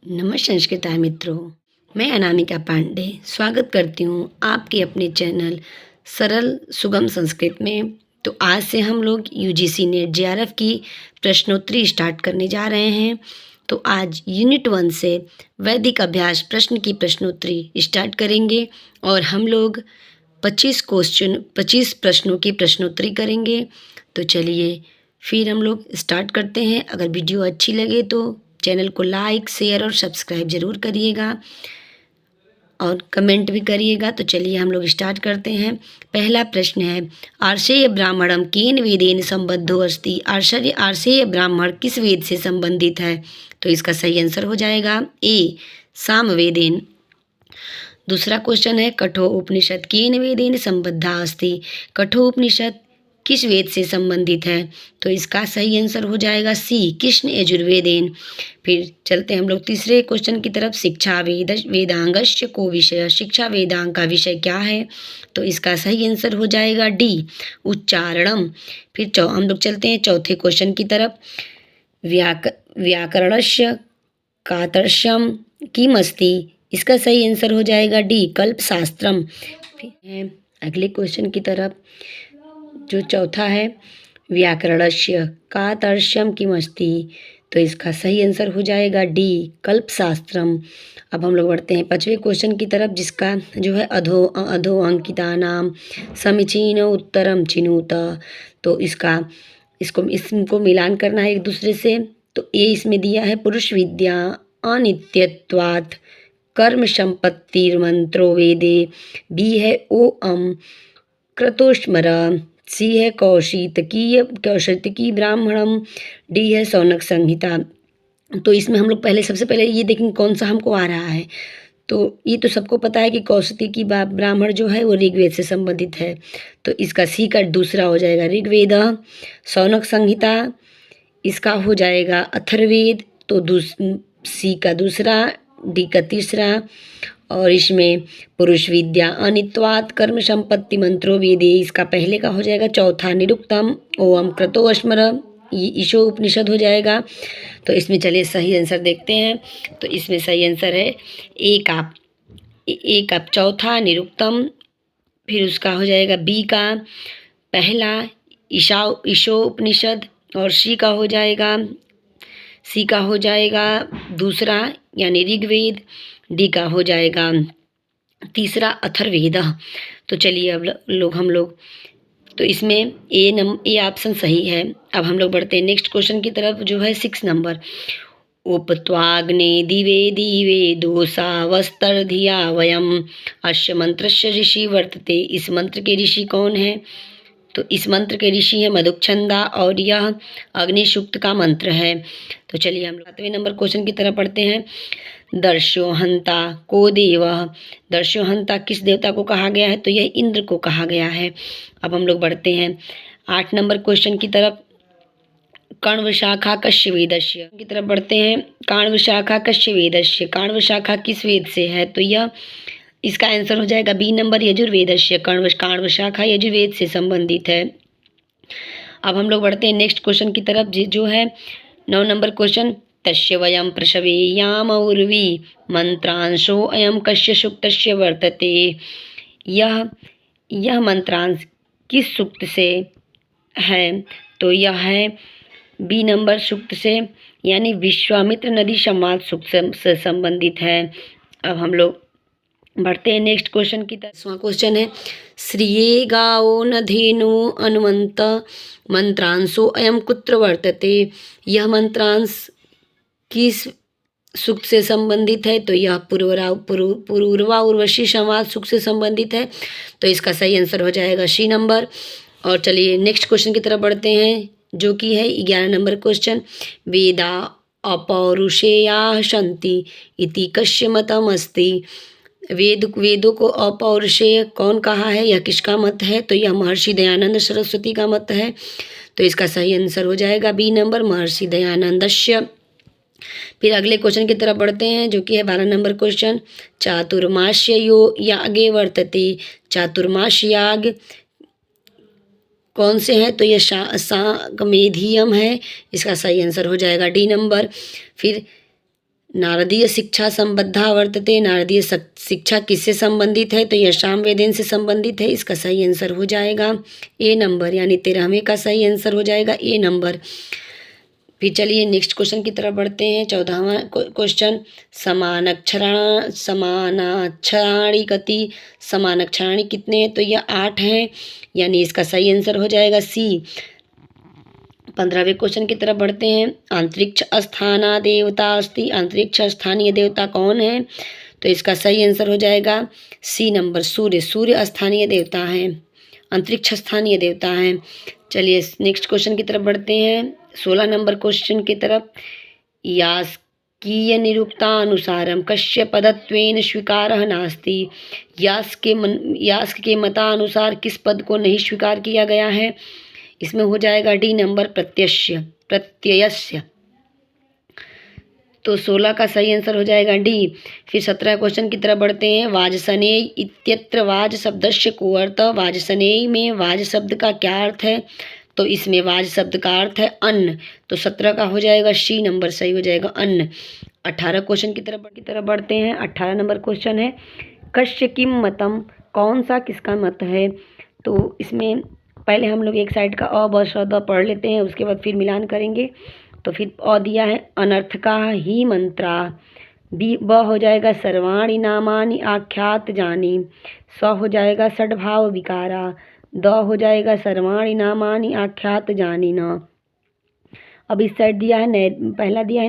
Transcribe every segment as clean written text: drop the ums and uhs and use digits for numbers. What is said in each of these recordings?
नमस्कार मित्रों, मैं अनामिका पांडे स्वागत करती हूँ आपके अपने चैनल सरल सुगम संस्कृत में। तो आज से हम लोग यूजीसी नेट जेआरएफ की प्रश्नोत्तरी स्टार्ट करने जा रहे हैं। तो आज यूनिट 1 से वैदिक अभ्यास प्रश्न की प्रश्नोत्तरी स्टार्ट करेंगे और हम लोग 25 प्रश्नों की प्रश्नोत्तरी करेंगे। तो चलिए फिर हम लोग स्टार्ट करते हैं। अगर वीडियो अच्छी लगे तो चैनल को लाइक शेयर और सब्सक्राइब ज़रूर करिएगा और कमेंट भी करिएगा। तो चलिए हम लोग स्टार्ट करते हैं। पहला प्रश्न है, आर्षेय ब्राह्मणम केन वेदेन संबद्धो अस्ति। आर्षेय ब्राह्मण किस वेद से संबंधित है? तो इसका सही आंसर हो जाएगा ए सामवेदेन। दूसरा क्वेश्चन है, कठोपनिषद केन वेदेन संबद्धा अस्ति। कठोपनिषद किस वेद से संबंधित है? तो इसका सही आंसर हो जाएगा सी कृष्ण यजुर्वेदेन। फिर चलते हैं हम लोग तीसरे क्वेश्चन की तरफ। शिक्षा वेदांगस्य को विषय। शिक्षा वेदांग का विषय क्या है? तो इसका सही आंसर हो जाएगा डी उच्चारणम। फिर हम लोग चलते हैं चौथे क्वेश्चन की तरफ। व्याकरणस्य कातर्षम किमस्ति। इसका सही आंसर हो जाएगा डी कल्पशास्त्रम। अगले क्वेश्चन की तरफ जो चौथा है, व्याकरणस्य कातर्षम किमस्ति। तो इसका सही आंसर हो जाएगा डी कल्पशास्त्रम। अब हम लोग बढ़ते हैं पांचवें क्वेश्चन की तरफ, जिसका जो है अधो अंकिता नाम समीचीन उत्तरम चिनुत। तो इसको मिलान करना है एक दूसरे से। तो ए इसमें दिया है पुरुष विद्या अनित्यत्वात् कर्म संपत्तिर्मंत्रो वेदे। बी है ओ क्रतोस्मर। सी है कौशितकी ब्राह्मणम। डी है शौनक संहिता। तो इसमें हम लोग सबसे पहले ये देखेंगे कौन सा हमको आ रहा है। तो ये तो सबको पता है कि कौशितकी ब्राह्मण जो है वो ऋग्वेद से संबंधित है। तो इसका सी का दूसरा हो जाएगा ऋग्वेद। शौनक संहिता इसका हो जाएगा अथर्ववेद। तो सी का दूसरा, डी का तीसरा। और इसमें पुरुष विद्या अनित्वात् कर्म संपत्ति मंत्रो वेदे, इसका पहले का हो जाएगा चौथा निरुक्तम ओम क्रतो अश्मर। ईशो उपनिषद हो जाएगा। तो इसमें चलिए सही आंसर देखते हैं। तो इसमें सही आंसर है ए का चौथा निरुक्तम। फिर उसका हो जाएगा बी का पहला ईशो उपनिषद। और सी का हो जाएगा दूसरा यानी ऋग्वेद। डी का हो जाएगा तीसरा अथर्ववेद। तो चलिए अब हम लोग तो इसमें ए ऑप्शन सही है। अब हम लोग बढ़ते हैं नेक्स्ट क्वेश्चन की तरफ, जो है 6 नंबर। उपत्वाग्ने दिवे दिवे दोषा वस्त्रधिया वयम अस्य मंत्रस्य ऋषि वर्तते। इस मंत्र के ऋषि कौन है? तो इस मंत्र के ऋषि है मधुच्छंदा और यह अग्नि सूक्त का मंत्र है। तो चलिए हम 7वें नंबर क्वेश्चन की तरफ पढ़ते हैं। दर्शोहंता को देव। दर्शोहंता किस देवता को कहा गया है? तो यह इंद्र को कहा गया है। अब हम लोग बढ़ते हैं 8 नंबर क्वेश्चन की तरफ। कण्वशाखा कस्य वेदस्य की तरफ बढ़ते हैं। कण्वशाखा कस्य वेदस्य। कण्वशाखा किस वेद से है? तो यह इसका आंसर हो जाएगा बी नंबर यजुर्वेदस्य। कण्वशाखा यजुर्वेद से संबंधित है। अब हम लोग बढ़ते हैं नेक्स्ट क्वेश्चन की तरफ, जो है 9 नंबर क्वेश्चन। तस्य वयं प्रसवेयाम उर्वी मंत्रांशो अयम कस्य सूक्तस्य वर्तते। यह मंत्रांश किस सूक्त से है? तो यह है बी नंबर सूक्त से, यानी विश्वामित्र नदी संवाद सूक्त से संबंधित है। अब हम लोग बढ़ते हैं नेक्स्ट क्वेश्चन की तरफ। 10वां क्वेश्चन है, श्रिये गाओ नधेनु अनुमंत मंत्रांशो अयम कुत्र वर्तते। यह मंत्रांश किस सूक्त से संबंधित है? तो यह पूर्वा उर्वशी संवाद सूक्त से संबंधित है। तो इसका सही आंसर हो जाएगा सी नंबर। और चलिए नेक्स्ट क्वेश्चन की तरफ बढ़ते हैं, जो कि है 11 नंबर क्वेश्चन। वेदा अपौरुषेया सन्ति इति कस्य मतम अस्ति। वेदों को अपौरुषेय कौन कहा है? यह किसका मत है? तो यह महर्षि दयानंद सरस्वती का मत है। तो इसका सही आंसर हो जाएगा बी नंबर महर्षि दयानंदस्य। फिर अगले क्वेश्चन की तरफ बढ़ते हैं, जो कि है 12 नंबर क्वेश्चन। चातुर्मास्य यागे वर्तते। चातुर्मास याग कौन से हैं? तो यह साकमेधियम है। इसका सही आंसर हो जाएगा डी नंबर। फिर नारदीय शिक्षा संबद्धा वर्तते, नारदीय शिक्षा किससे संबंधित है? तो यह सामवेदेन से संबंधित है। इसका सही आंसर हो जाएगा ए नंबर, यानी 13वें का सही आंसर हो जाएगा ए नंबर। फिर चलिए नेक्स्ट क्वेश्चन की तरफ बढ़ते हैं। 14वां क्वेश्चन, समानाक्षराणि कति, समानाक्षराणि कितने हैं? तो यह 8 हैं, यानी इसका सही आंसर हो जाएगा सी। 15वें क्वेश्चन की तरफ बढ़ते हैं। अंतरिक्ष स्थाना देवता अस्ति, अंतरिक्ष स्थानीय देवता कौन है? तो इसका सही आंसर हो जाएगा सी नंबर, सूर्य। सूर्य स्थानीय देवता हैं, अंतरिक्ष स्थानीय देवता हैं। चलिए नेक्स्ट क्वेश्चन की तरफ बढ़ते हैं। 16 नंबर क्वेश्चन की तरफ, यास्कीय निरुक्तानुसारम कस्य पदत्वेन स्वीकारः नास्ति, यास्क के मतानुसार किस पद को नहीं स्वीकार किया गया है? इसमें हो जाएगा डी नंबर, प्रत्ययस्य। तो 16 का सही आंसर हो जाएगा डी। फिर 17 क्वेश्चन की तरफ बढ़ते हैं। वाजसनेय इत्यत्र वाज शब्दस्य को अर्थ, वाजसनेय में वाज शब्द का क्या अर्थ है? तो इसमें वाज शब्द का अर्थ है अन्न। तो 17 का हो जाएगा सी नंबर, सही हो जाएगा अन्न। 18 क्वेश्चन की तरफ बढ़ते हैं। 18 नंबर क्वेश्चन है, कस्य किम मतम, कौन सा किसका मत है? तो इसमें पहले हम लोग एक साइड का अ ब श द पढ़ लेते हैं, उसके बाद फिर मिलान करेंगे। तो फिर अ दिया है अनर्थका ही मंत्रा, ब हो जाएगा सर्वाणि नामानि आख्यात जानी, स हो जाएगा षड्भाव विकारा, द हो जाएगा सर्वाणि नामानि आख्यात जानी न। अब इस साइड दिया है पहला दिया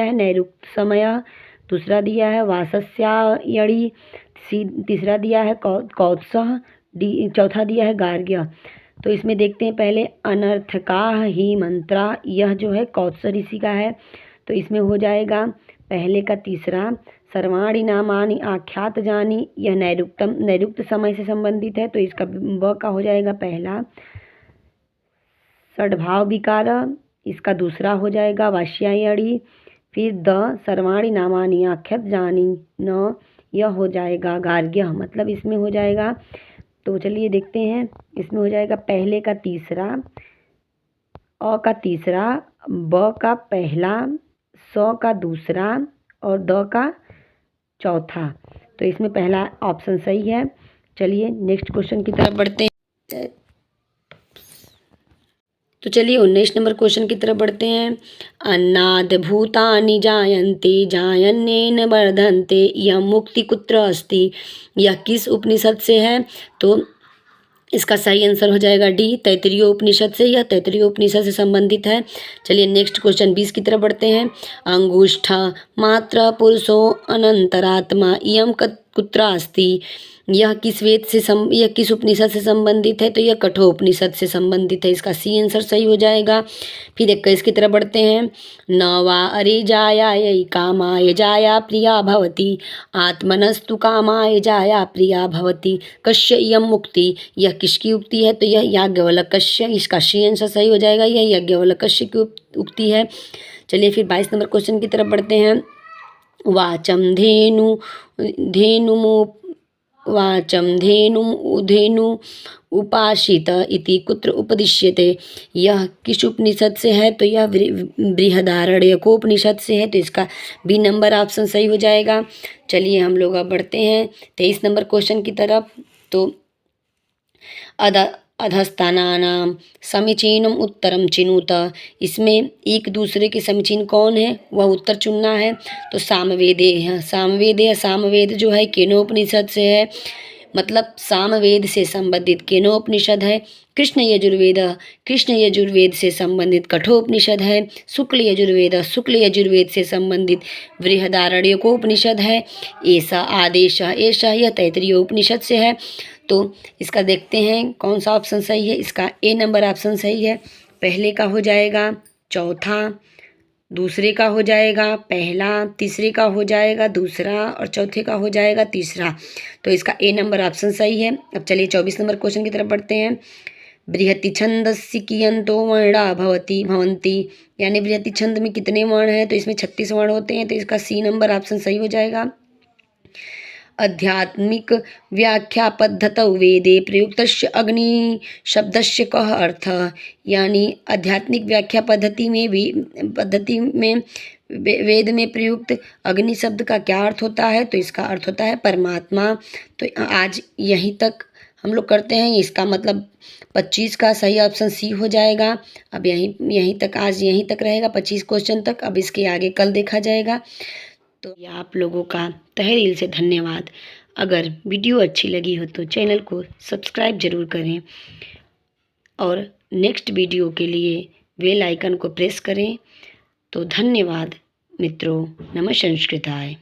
है नैरुक्त समय, दूसरा दिया है वासस्यायणी, तीसरा दिया है कौत्सः, चौथा दिया है गार्ग्य। तो इसमें देखते हैं पहले अनर्थका ही मंत्रा, यह जो है कौत्स ऋषि का है। तो इसमें हो जाएगा पहले का तीसरा, सर्वाणि नामानि आख्यात जानी, यह नैरुक्त समय से संबंधित है। तो इसका ब का हो जाएगा पहला, षड्भाव विकार, इसका दूसरा हो जाएगा वाष्यायणी। फिर द सर्वाणि नामानि आख्यात जानी न, यह हो जाएगा गार्ग्य, मतलब इसमें हो जाएगा। तो चलिए देखते हैं, इसमें हो जाएगा पहले का तीसरा, अ का तीसरा, ब का पहला, स का दूसरा और द का चौथा। तो इसमें पहला ऑप्शन सही है। चलिए नेक्स्ट क्वेश्चन की तरफ बढ़ते हैं। तो चलिए 19 नंबर क्वेश्चन की तरफ बढ़ते हैं। अन्नाद भूतानि जायन्ते जायन्नेन वर्धन्ते, यह मुक्ति कुत्र अस्ति, यह किस उपनिषद से है? तो इसका सही आंसर हो जाएगा डी, तैत्तिरीय उपनिषद से, यह तैत्तिरीय उपनिषद से संबंधित है। चलिए नेक्स्ट क्वेश्चन 20 की तरफ बढ़ते हैं। अंगुष्ठ मात्र पुरुषो अनंतरात्मा इयम कुत्र अस्ति, यह किस उपनिषद से संबंधित है? तो यह कठोपनिषद से संबंधित है, इसका सी आंसर सही हो जाएगा। फिर 21 की तरफ बढ़ते हैं। न वा अरे जायायै कामाय जाया प्रिया भवति, आत्मनस्तु कामाय जाया प्रिया भवति, कस्य इयं मुक्ति, यह किसकी उक्ति है? तो यह याज्ञवल्क्य, इसका सी आंसर सही हो जाएगा, यह याज्ञवल्क्य की उक्ति है। चलिए फिर 22 नंबर क्वेश्चन की तरफ बढ़ते हैं। वाचम धेनु उपासित इति कुत्र उपदिश्यते, यह किस उपनिषद से है? तो यह बृहदारण्यकोपनिषद से है। तो इसका बी नंबर ऑप्शन सही हो जाएगा। चलिए हम लोग अब बढ़ते हैं 23 नंबर क्वेश्चन की तरफ। तो अधस्तानानां समीचीनम उत्तरम चिनुत, इसमें एक दूसरे के समीचीन कौन है वह उत्तर चुनना है। तो सामवेद जो है केनोपनिषद से है, मतलब सामवेद से संबंधित केनोपनिषद है। कृष्ण यजुर्वेद से संबंधित कठोपनिषद है। शुक्ल यजुर्वेद से संबंधित बृहदारण्यकोपनिषद है। ऐसा आदेश ऐसा यह तैत्तिरीय उपनिषद से है। तो इसका देखते हैं कौन सा ऑप्शन सही है। इसका ए नंबर ऑप्शन सही है। पहले का हो जाएगा चौथा, दूसरे का हो जाएगा पहला, तीसरे का हो जाएगा दूसरा और चौथे का हो जाएगा तीसरा। तो इसका ए नंबर ऑप्शन सही है। अब चलिए 24 नंबर क्वेश्चन की तरफ बढ़ते हैं। बृहति छंदस्य कियंतो वर्णा भवन्ति, यानी बृहति छंद में कितने वर्ण हैं? तो इसमें 36 वर्ण होते हैं। तो इसका सी नंबर ऑप्शन सही हो जाएगा। आध्यात्मिक व्याख्या पद्धतौ वेदे प्रयुक्तस्य अग्नि शब्दस्य कः अर्थः, यानी आध्यात्मिक व्याख्या पद्धति में वेद में प्रयुक्त अग्नि शब्द का क्या अर्थ होता है? तो इसका अर्थ होता है परमात्मा। तो आज यहीं तक हम लोग करते हैं, इसका मतलब 25 का सही ऑप्शन सी हो जाएगा। अब यहीं तक आज यहीं तक रहेगा 25 क्वेश्चन तक। अब इसके आगे कल देखा जाएगा। तो ये आप लोगों का तहे दिल से धन्यवाद। अगर वीडियो अच्छी लगी हो तो चैनल को सब्सक्राइब जरूर करें और नेक्स्ट वीडियो के लिए बेल आइकन को प्रेस करें। तो धन्यवाद मित्रों। नमः संस्कृताय।